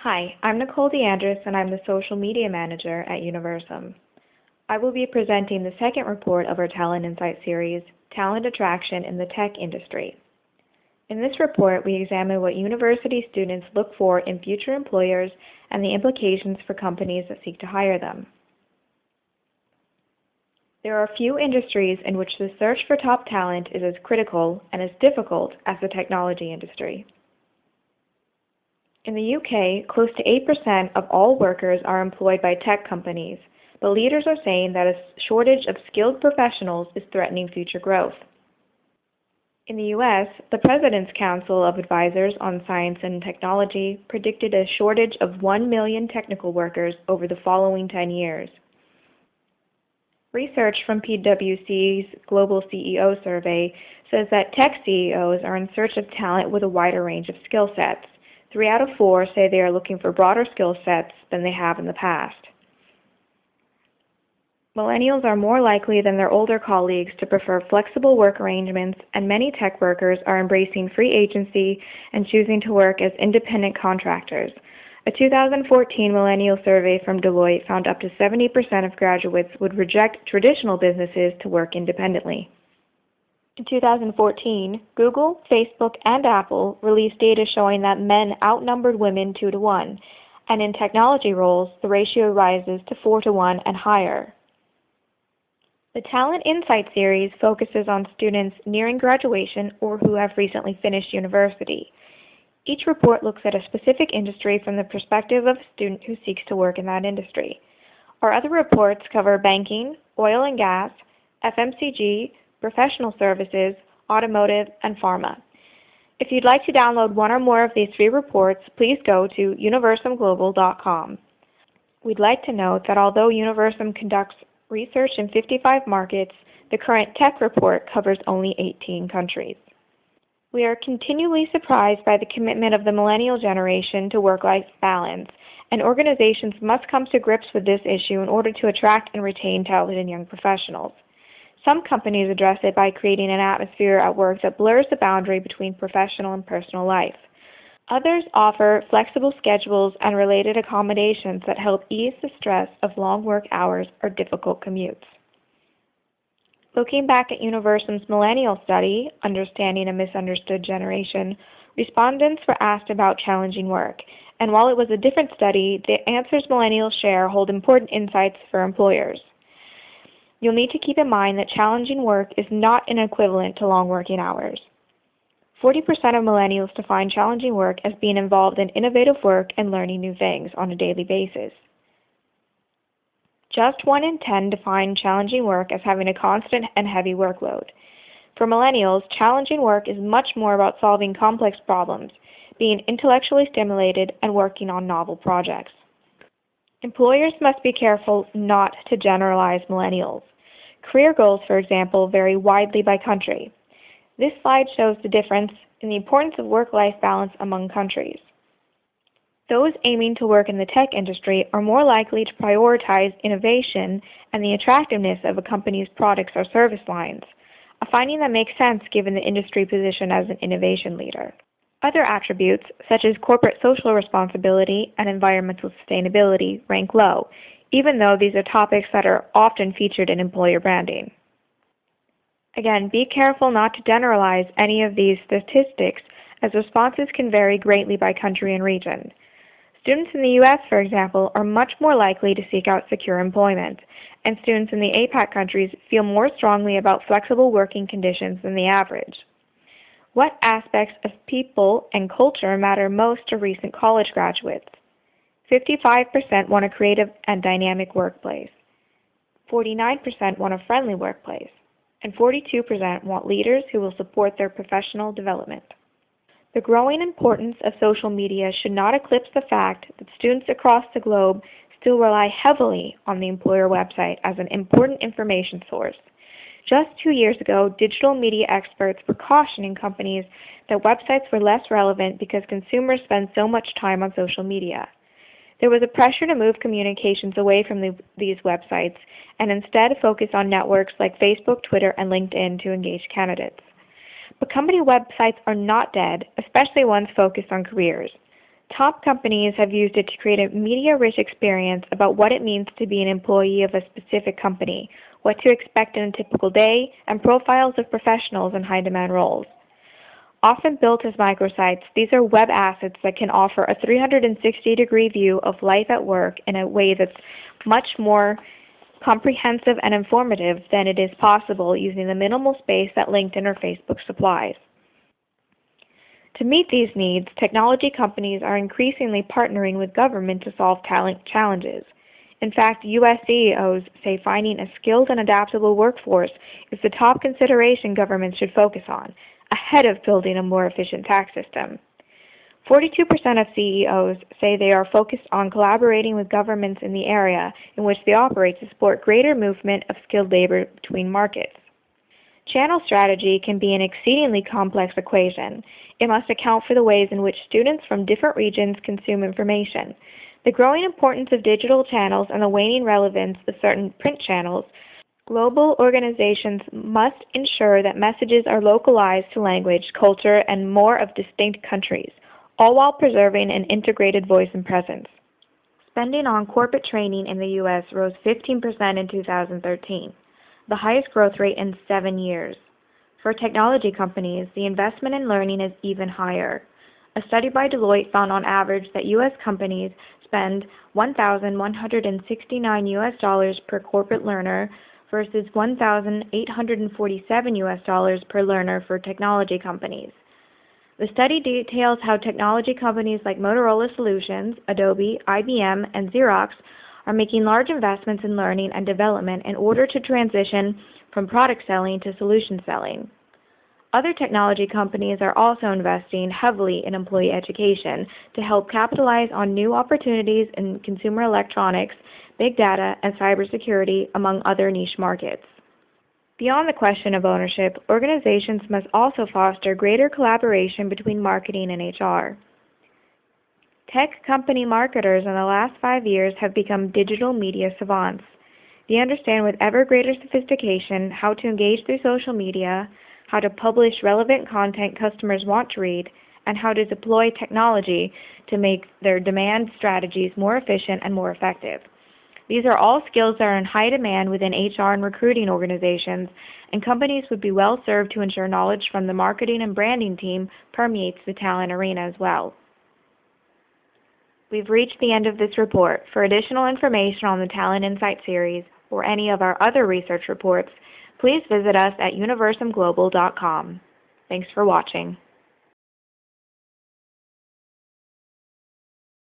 Hi, I'm Nicole DeAndres, and I'm the Social Media Manager at Universum. I will be presenting the second report of our Talent Insight series, Talent Attraction in the Tech Industry. In this report, we examine what university students look for in future employers and the implications for companies that seek to hire them. There are few industries in which the search for top talent is as critical and as difficult as the technology industry. In the UK, close to 8% of all workers are employed by tech companies, but leaders are saying that a shortage of skilled professionals is threatening future growth. In the US, the President's Council of Advisors on Science and Technology predicted a shortage of 1 million technical workers over the following 10 years. Research from PwC's Global CEO Survey says that tech CEOs are in search of talent with a wider range of skill sets. 3 out of 4 say they are looking for broader skill sets than they have in the past. Millennials are more likely than their older colleagues to prefer flexible work arrangements, and many tech workers are embracing free agency and choosing to work as independent contractors. A 2014 millennial survey from Deloitte found up to 70% of graduates would reject traditional businesses to work independently. In 2014, Google, Facebook, and Apple released data showing that men outnumbered women 2 to 1, and in technology roles, the ratio rises to 4 to 1 and higher. The Talent Insight series focuses on students nearing graduation or who have recently finished university. Each report looks at a specific industry from the perspective of a student who seeks to work in that industry. Our other reports cover banking, oil and gas, FMCG, professional services, automotive, and pharma. If you'd like to download one or more of these 3 reports, please go to universumglobal.com. We'd like to note that although Universum conducts research in 55 markets, the current tech report covers only 18 countries. We are continually surprised by the commitment of the millennial generation to work-life balance, and organizations must come to grips with this issue in order to attract and retain talented young professionals. Some companies address it by creating an atmosphere at work that blurs the boundary between professional and personal life. Others offer flexible schedules and related accommodations that help ease the stress of long work hours or difficult commutes. Looking back at Universum's millennial study, Understanding a Misunderstood Generation, respondents were asked about challenging work, and while it was a different study, the answers millennials share hold important insights for employers. You'll need to keep in mind that challenging work is not an equivalent to long working hours. 40% of millennials define challenging work as being involved in innovative work and learning new things on a daily basis. Just 1 in 10 define challenging work as having a constant and heavy workload. For millennials, challenging work is much more about solving complex problems, being intellectually stimulated, and working on novel projects. Employers must be careful not to generalize millennials. Career goals, for example, vary widely by country. This slide shows the difference in the importance of work-life balance among countries. Those aiming to work in the tech industry are more likely to prioritize innovation and the attractiveness of a company's products or service lines, a finding that makes sense given the industry position as an innovation leader. Other attributes, such as corporate social responsibility and environmental sustainability, rank low, even though these are topics that are often featured in employer branding. Again, be careful not to generalize any of these statistics, as responses can vary greatly by country and region. Students in the US, for example, are much more likely to seek out secure employment, and students in the APAC countries feel more strongly about flexible working conditions than the average. What aspects of people and culture matter most to recent college graduates? 55% want a creative and dynamic workplace. 49% want a friendly workplace. And 42% want leaders who will support their professional development. The growing importance of social media should not eclipse the fact that students across the globe still rely heavily on the employer website as an important information source. Just 2 years ago, digital media experts were cautioning companies that websites were less relevant because consumers spend so much time on social media. There was a pressure to move communications away from these websites and instead focus on networks like Facebook, Twitter, and LinkedIn to engage candidates. But company websites are not dead, especially ones focused on careers. Top companies have used it to create a media-rich experience about what it means to be an employee of a specific company, what to expect in a typical day, and profiles of professionals in high-demand roles. Often built as microsites, these are web assets that can offer a 360-degree view of life at work in a way that's much more comprehensive and informative than it is possible using the minimal space that LinkedIn or Facebook supplies. To meet these needs, technology companies are increasingly partnering with government to solve talent challenges. In fact, U.S. CEOs say finding a skilled and adaptable workforce is the top consideration governments should focus on, ahead of building a more efficient tax system. 42% of CEOs say they are focused on collaborating with governments in the area in which they operate to support greater movement of skilled labor between markets. Channel strategy can be an exceedingly complex equation. It must account for the ways in which students from different regions consume information, the growing importance of digital channels, and the waning relevance of certain print channels. Global organizations must ensure that messages are localized to language, culture, and more of distinct countries, all while preserving an integrated voice and presence. Spending on corporate training in the U.S. rose 15% in 2013, the highest growth rate in 7 years. For technology companies, the investment in learning is even higher. A study by Deloitte found on average that U.S. companies spend $1,169 per corporate learner versus $1,847 per learner for technology companies. The study details how technology companies like Motorola Solutions, Adobe, IBM, and Xerox are making large investments in learning and development in order to transition from product selling to solution selling. Other technology companies are also investing heavily in employee education to help capitalize on new opportunities in consumer electronics, big data, and cybersecurity, among other niche markets. Beyond the question of ownership, organizations must also foster greater collaboration between marketing and HR. Tech company marketers in the last 5 years have become digital media savants. They understand with ever greater sophistication how to engage through social media, how to publish relevant content customers want to read, and how to deploy technology to make their demand strategies more efficient and more effective. These are all skills that are in high demand within HR and recruiting organizations, and companies would be well served to ensure knowledge from the marketing and branding team permeates the talent arena as well. We've reached the end of this report. For additional information on the Talent Insight series or any of our other research reports, please visit us at universumglobal.com. Thanks for watching.